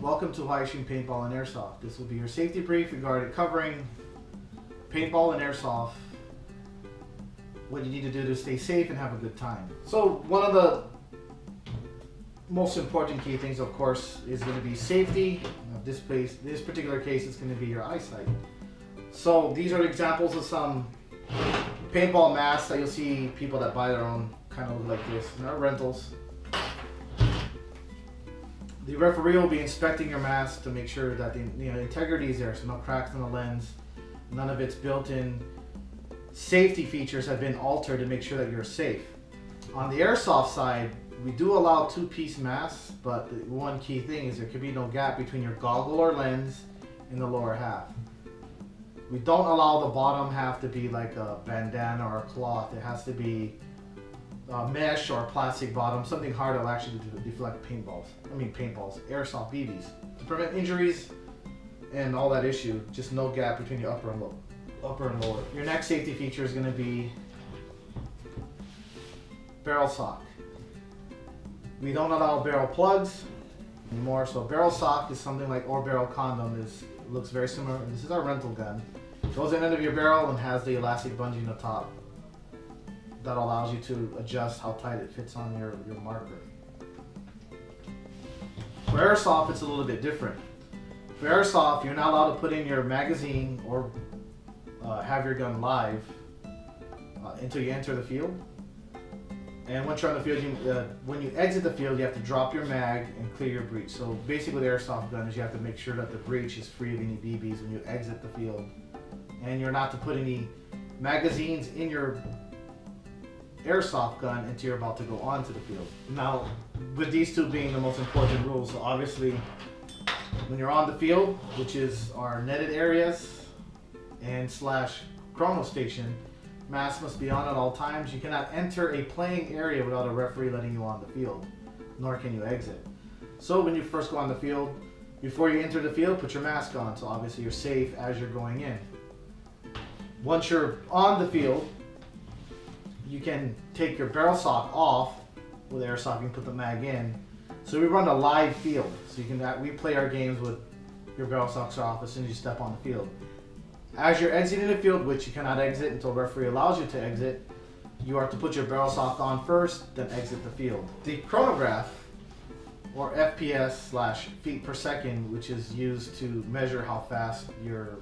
Welcome to Why Shooting Paintball and Airsoft. This will be your safety brief regarding covering paintball and airsoft, what you need to do to stay safe and have a good time. So one of the most important key things, of course, is going to be safety. This particular case, it's going to be your eyesight. So these are examples of some paintball masks that you'll see people that buy their own, kind of look like this. And they're rentals. The referee will be inspecting your mask to make sure that the integrity is there, so no cracks in the lens, none of its built-in safety features have been altered to make sure that you're safe. On the airsoft side, we do allow two-piece masks, but the one key thing is there could be no gap between your goggle or lens and the lower half. We don't allow the bottom half to be like a bandana or a cloth. It has to be mesh or plastic bottom, something hard that will actually deflect paintballs, airsoft BBs. To prevent injuries and all that issue, just no gap between your upper and lower. Your next safety feature is going to be barrel sock. We don't allow barrel plugs anymore, so barrel sock is something like, or barrel condom looks very similar. This is our rental gun. It goes in the end of your barrel and has the elastic bungee on the top. That allows you to adjust how tight it fits on your marker. For airsoft, it's a little bit different. For airsoft, you're not allowed to put in your magazine or have your gun live until you enter the field. And once you're on the field, when you exit the field, you have to drop your mag and clear your breech. So basically, the airsoft gun is you have to make sure that the breech is free of any BBs when you exit the field. And you're not to put any magazines in your airsoft gun until you're about to go onto the field. Now, with these two being the most important rules, so obviously when you're on the field, which is our netted areas and / chrono station, masks must be on at all times. You cannot enter a playing area without a referee letting you on the field, nor can you exit. So when you first go on the field, before you enter the field, put your mask on, so obviously you're safe as you're going in. Once you're on the field, you can take your barrel sock off. With airsoft, you can put the mag in. So we run a live field. So we play our games with your barrel socks off as soon as you step on the field. As you're exiting the field, which you cannot exit until the referee allows you to exit, you are to put your barrel sock on first, then exit the field. The chronograph, or FPS / feet per second, which is used to measure how fast your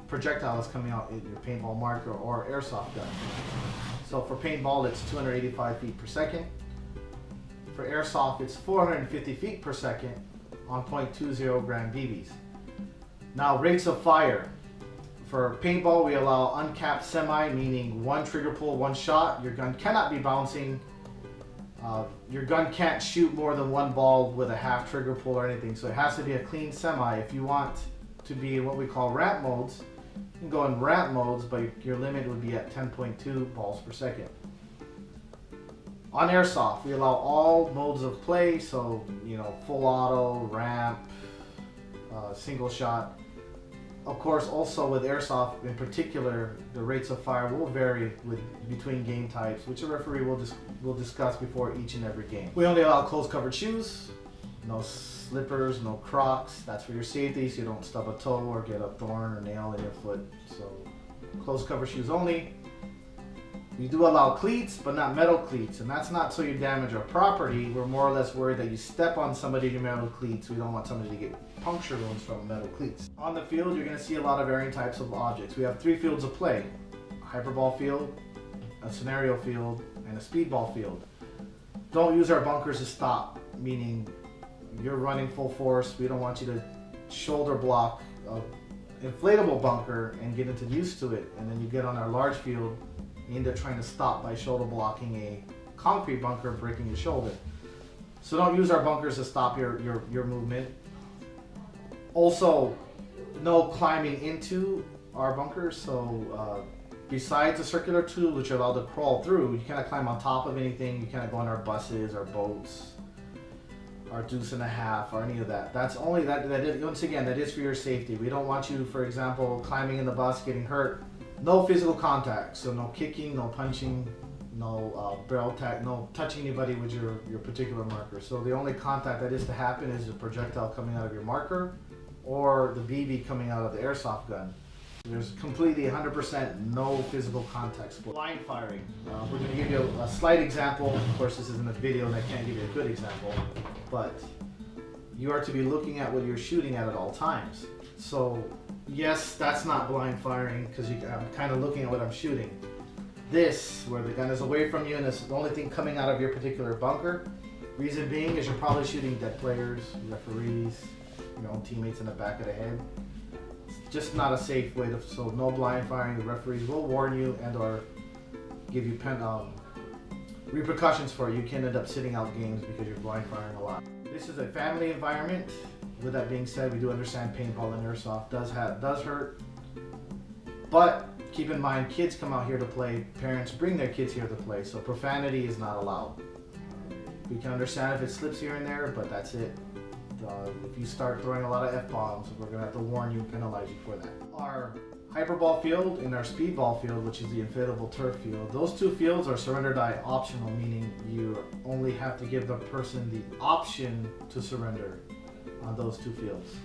projectile is coming out in your paintball marker or airsoft gun. So for paintball, it's 285 feet per second. For airsoft, it's 450 feet per second on .20 gram BBs. Now, rates of fire. For paintball, we allow uncapped semi, meaning one trigger pull, one shot. Your gun cannot be bouncing. Your gun can't shoot more than one ball with a half trigger pull or anything. So it has to be a clean semi. If you want to be in what we call ramp modes, you can go in ramp modes, but your limit would be at 10.2 balls per second. On airsoft, we allow all modes of play, so full auto, ramp, single shot. Of course, also with airsoft in particular, the rates of fire will vary between game types, which a referee will discuss before each and every game. We only allow closed-covered shoes, no slippers, no Crocs. That's for your safety, so you don't stub a toe or get a thorn or nail in your foot. So closed-cover shoes only. We do allow cleats, but not metal cleats, and that's not so you damage our property. We're more or less worried that you step on somebody in your metal cleats. We don't want somebody to get puncture wounds from metal cleats. On the field, you're going to see a lot of varying types of objects. We have 3 fields of play: a hyperball field, a scenario field, and a speedball field. Don't use our bunkers to stop, meaning you're running full force. We don't want you to shoulder block an inflatable bunker and get used to it, and then you get on our large field, you end up trying to stop by shoulder blocking a concrete bunker, breaking your shoulder. So don't use our bunkers to stop your movement. Also, no climbing into our bunkers. So besides the circular tube, which you're allowed to crawl through, you cannot climb on top of anything. You cannot go on our buses, our boats, our deuce and a half, or any of that. That's only once again, that is for your safety. We don't want you, for example, climbing in the bus, getting hurt. No physical contact, so no kicking, no punching, no barrel tag, no touching anybody with your particular marker. So the only contact that is to happen is the projectile coming out of your marker or the BB coming out of the airsoft gun. There's completely 100% no physical contact. Blind firing. We're going to give you a slight example. Of course, this isn't a video and I can't give you a good example, but you are to be looking at what you're shooting at all times. So yes, that's not blind firing because I'm kind of looking at what I'm shooting. This, where the gun is away from you and it's the only thing coming out of your particular bunker, reason being is you're probably shooting dead players, referees, your own teammates in the back of the head. It's just not a safe way to, so no blind firing. The referees will warn you and or give you repercussions for it. You can end up sitting out games because you're blind firing a lot. This is a family environment. With that being said, we do understand paintball and airsoft does hurt, but keep in mind, kids come out here to play, parents bring their kids here to play, so profanity is not allowed. We can understand if it slips here and there, but that's it. If you start throwing a lot of F-bombs, we're going to have to warn you and penalize you for that. Our hyperball field and our speedball field, which is the inflatable turf field, those two fields are surrender die optional, meaning you only have to give the person the option to surrender on those two fields.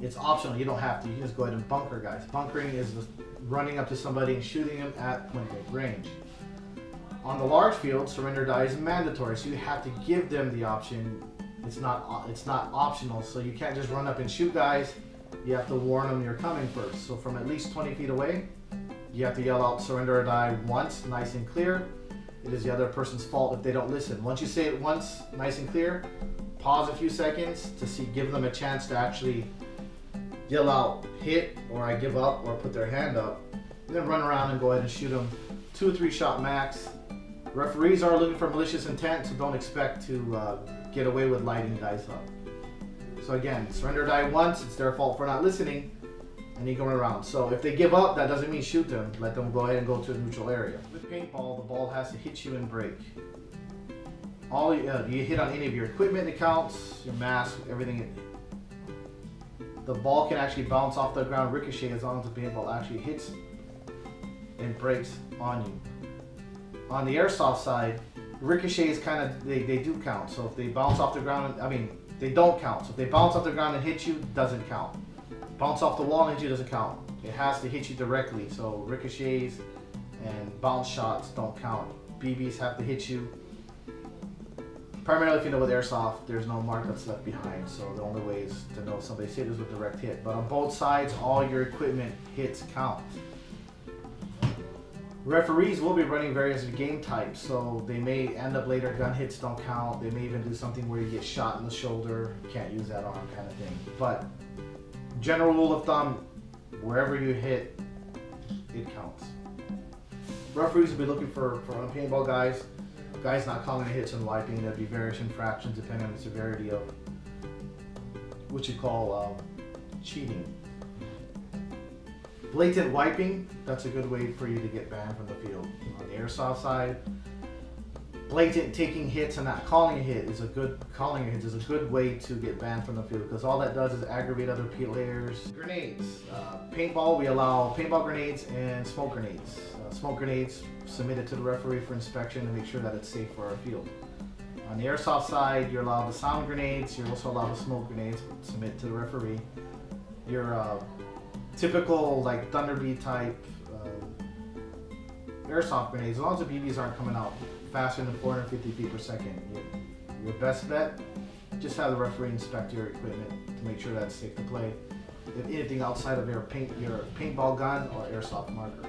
It's optional, you don't have to, you can just go ahead and bunker, guys. Bunkering is just running up to somebody and shooting them at point blank range. On the large field, surrender die is mandatory, so you have to give them the option. It's not optional, so you can't just run up and shoot guys. You have to warn them you're coming first. So from at least 20 feet away, you have to yell out surrender or die once, nice and clear. It is the other person's fault if they don't listen. Once you say it once, nice and clear, pause a few seconds to give them a chance to actually yell out hit or I give up or put their hand up, and then run around and go ahead and shoot them 2 or 3 shot max. Referees are looking for malicious intent, so don't expect to get away with lighting guys up. So again, surrender die once, it's their fault for not listening, and you go around. So if they give up, that doesn't mean shoot them. Let them go ahead and go to a neutral area. With paintball, the ball has to hit you and break. You hit on any of your equipment accounts, your mask, everything. The ball can actually bounce off the ground, ricochet, as long as the paintball actually hits and breaks on you. On the airsoft side, ricochets kind of, they do count. So if they bounce off the ground, they don't count. So if they bounce off the ground and hit you, doesn't count. Bounce off the wall and hit you doesn't count. It has to hit you directly. So ricochets and bounce shots don't count. BBs have to hit you. Primarily, if you know with airsoft, there's no markups left behind. So the only way is to know if somebody's hit is with direct hit. But on both sides, all your equipment hits count. Referees will be running various game types, so they may end up later, gun hits don't count. They may even do something where you get shot in the shoulder, can't use that arm kind of thing. But general rule of thumb, wherever you hit, it counts. Referees will be looking for on paintball guys not calling the hits and wiping. There'll be various infractions depending on the severity of what you call cheating. Blatant wiping, that's a good way for you to get banned from the field. On the airsoft side, blatant taking hits and not calling a hit is a good way to get banned from the field, because all that does is aggravate other players. Grenades. Paintball, we allow paintball grenades and smoke grenades. Smoke grenades submitted to the referee for inspection to make sure that it's safe for our field. On the airsoft side, you're allowed the sound grenades, you're also allowed the smoke grenades, submit to the referee. Your typical like Thunderbeat type airsoft grenades, as long as the BBs aren't coming out faster than 450 feet per second, your best bet, just have the referee inspect your equipment to make sure that's safe to play. If anything outside of your paintball gun or airsoft marker.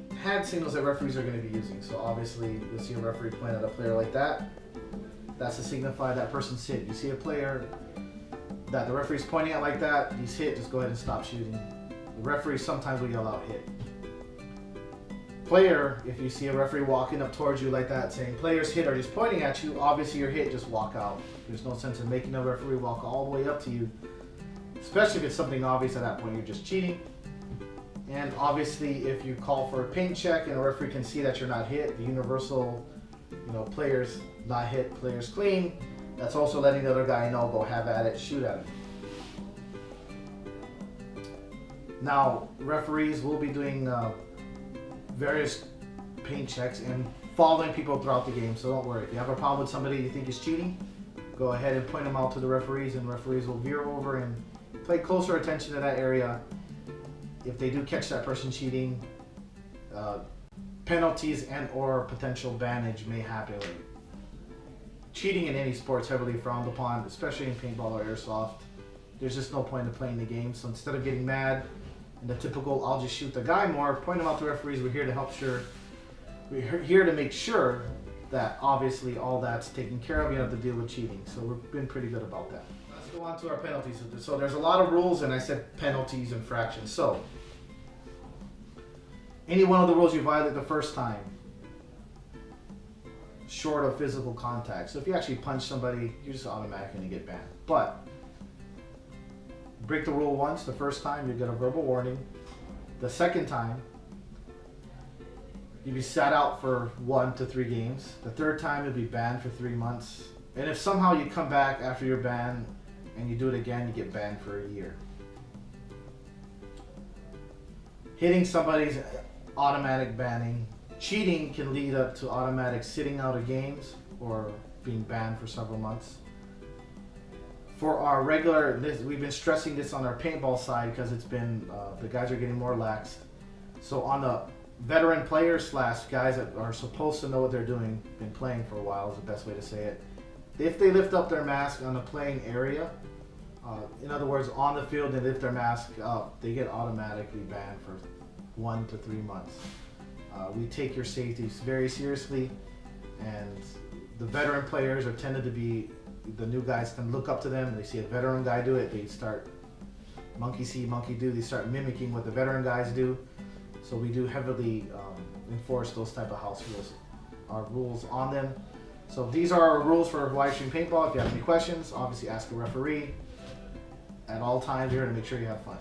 The hand signals that referees are going to be using. So obviously you'll see a referee point at a player like that. That's to signify that person's hit. You see a player that the referee's pointing at like that, he's hit, just go ahead and stop shooting. The referee sometimes will yell out hit. Player, if you see a referee walking up towards you like that saying player's hit or just pointing at you, obviously you're hit, just walk out. There's no sense in making a referee walk all the way up to you, especially if it's something obvious at that point, you're just cheating. And obviously if you call for a paint check and a referee can see that you're not hit, the universal, players not hit, players clean, that's also letting the other guy know, go have at it, shoot at him. Now, referees will be doing various paint checks and following people throughout the game. So don't worry. If you have a problem with somebody you think is cheating, go ahead and point them out to the referees, and referees will veer over and pay closer attention to that area. If they do catch that person cheating, penalties and or potential bannage may happen. Cheating in any sport is heavily frowned upon, especially in paintball or airsoft. There's just no point in playing the game. So instead of getting mad and the typical "I'll just shoot the guy more," point them out to referees. We're here to help we're here to make sure that obviously all that's taken care of. You don't have to deal with cheating. So we've been pretty good about that. Let's go on to our penalties. So there's a lot of rules, and I said penalties and fractions. So any one of the rules you violate the first time, short of physical contact. So if you actually punch somebody, you're just automatically going to get banned. But break the rule once, the first time, you get a verbal warning. The second time, you'll be sat out for 1 to 3 games. The third time, you'll be banned for 3 months. And if somehow you come back after you're banned and you do it again, you get banned for a year. Hitting somebody's automatic banning. Cheating can lead up to automatic sitting out of games or being banned for several months. For our regular, we've been stressing this on our paintball side because it's been, the guys are getting more lax. So on the veteran players / guys that are supposed to know what they're doing, been playing for a while is the best way to say it. If they lift up their mask on the playing area, in other words, on the field, they lift their mask up, they get automatically banned for 1 to 3 months. We take your safety very seriously, and the veteran players are tended to be, the new guys can look up to them, they see a veteran guy do it, they start monkey see, monkey do, they start mimicking what the veteran guys do. So we do heavily enforce those type of house rules, our rules on them. So these are our rules for live stream paintball. If you have any questions, obviously ask a referee. At all times, you're here to make sure you have fun.